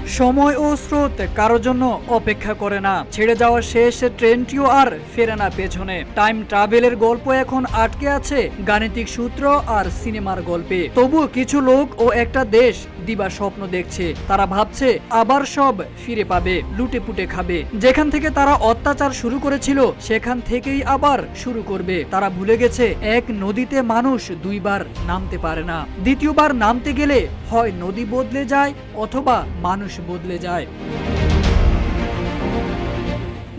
সময় ও স্রোত কারোর জন্য অপেক্ষা করে না। ছেড়ে যাওয়া শেষ ট্রেনটিও আর ফেরে না পেছনে। টাইম ট্রাভেলের গল্প এখন আটকে আছে গাণিতিক সূত্র আর সিনেমার গল্পে। তবুও কিছু লোক ও একটা দেশ দিবা স্বপ্ন দেখছে। তারা ভাবছে আবার সব ফিরে পাবে, লুটে পুটে খাবে। যেখান থেকে তারা অত্যাচার শুরু করেছিল সেখান থেকেই আবার শুরু করবে। তারা ভুলে গেছে এক নদীতে মানুষ দুইবার নামতে পারে না। দ্বিতীয়বার নামতে গেলে হয় নদী বদলে যায় অথবা মানুষ বদলে যায়।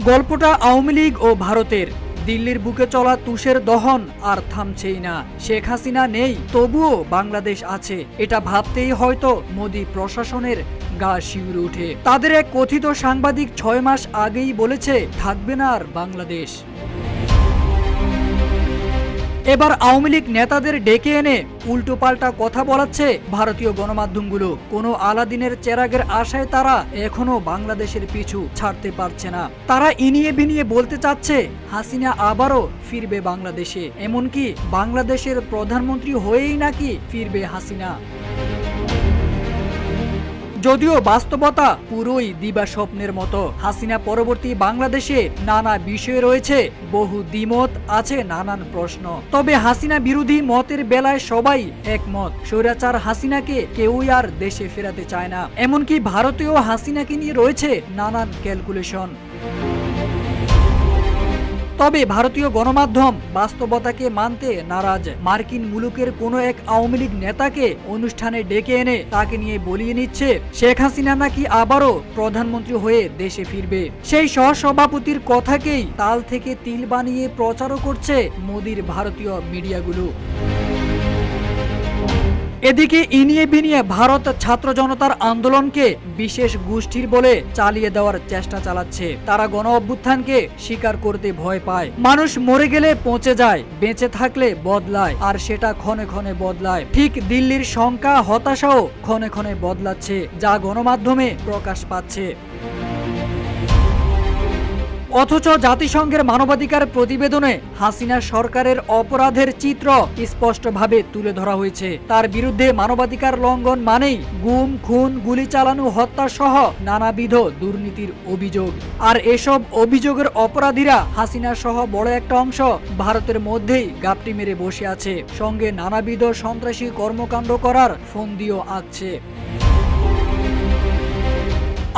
গল্পটা আওয়ামী লীগ ও ভারতের। দিল্লির বুকে চলা তুষের দহন আর থামছেই না। শেখ হাসিনা নেই, তবুও বাংলাদেশ আছে, এটা ভাবতেই হয়তো মোদি প্রশাসনের গা শিউরে উঠে। তাদের এক কথিত সাংবাদিক 6 মাস আগেই বলেছে থাকবে না আর বাংলাদেশ। এবার আওয়ামী লীগ নেতাদের ডেকে এনে উল্টোপাল্টা কথা বলাচ্ছে ভারতীয় গণমাধ্যমগুলো। কোনো আলাদিনের চেরাগের আশায় তারা এখনো বাংলাদেশের পিছু ছাড়তে পারছে না। তারা ইনিয়ে বিনিয়ে বলতে চাচ্ছে হাসিনা আবারও ফিরবে বাংলাদেশে, এমনকি বাংলাদেশের প্রধানমন্ত্রী হয়েই নাকি ফিরবে হাসিনা। যদিও বাস্তবতা পুরোই দিবা স্বপ্নের মতো। হাসিনা পরবর্তী বাংলাদেশে নানা বিষয় রয়েছে, বহু দ্বিমত আছে, নানান প্রশ্ন। তবে হাসিনা বিরোধী মতের বেলায় সবাই একমত। স্বৈরাচার হাসিনাকে কেউই আর দেশে ফেরাতে চায় না। এমনকি ভারতীয় হাসিনাকে নিয়ে রয়েছে নানান ক্যালকুলেশন। তবে ভারতীয় গণমাধ্যম বাস্তবতাকে মানতে নারাজ। মার্কিন মুলুকের কোনো এক আওয়ামী লীগ নেতাকে অনুষ্ঠানে ডেকে এনে তাকে নিয়ে বলিয়ে নিচ্ছে শেখ হাসিনা নাকি আবারও প্রধানমন্ত্রী হয়ে দেশে ফিরবে। সেই সহসভাপতির কথাকেই তাল থেকে তিল বানিয়ে প্রচারও করছে মোদির ভারতীয় মিডিয়াগুলো। এদিকে ইনিয়ে বিনিয়ে ভারত ছাত্র জনতার আন্দোলনকে বিশেষ গোষ্ঠীর বলে চালিয়ে দেওয়ার চেষ্টা চালাচ্ছে। তারা গণ অভ্যুত্থানকে স্বীকার করতে ভয় পায়। মানুষ মরে গেলে পচে যায়, বেঁচে থাকলে বদলায়, আর সেটা ক্ষণে ক্ষণে বদলায়। ঠিক দিল্লির শঙ্কা হতাশাও ক্ষণে ক্ষণে বদলাচ্ছে, যা গণমাধ্যমে প্রকাশ পাচ্ছে। অথচ জাতিসংঘের মানবাধিকার প্রতিবেদনে হাসিনা সরকারের অপরাধের চিত্র স্পষ্টভাবে তুলে ধরা হয়েছে। তার বিরুদ্ধে মানবাধিকার লঙ্ঘন মানেই গুম, খুন, গুলি চালানো, হত্যা সহ নানাবিধ দুর্নীতির অভিযোগ। আর এসব অভিযোগের অপরাধীরা হাসিনা সহ বড় একটা অংশ ভারতের মধ্যেই গাপটি মেরে বসে আছে। সঙ্গে নানাবিধ সন্ত্রাসী কর্মকাণ্ড করার ফন্দিও আঁকছে।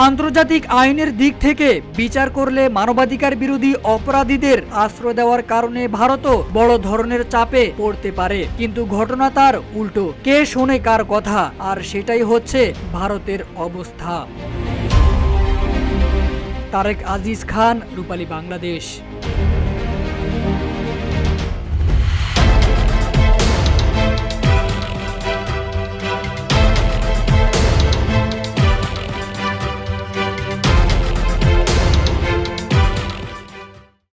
আন্তর্জাতিক আইনের দিক থেকে বিচার করলে মানবাধিকার বিরোধী অপরাধীদের আশ্রয় দেওয়ার কারণে ভারতও বড় ধরনের চাপে পড়তে পারে। কিন্তু ঘটনা তার উল্টো। কে শোনে কার কথা? আর সেটাই হচ্ছে ভারতের অবস্থা। তারেক আজিজ খান, রূপালী বাংলাদেশ।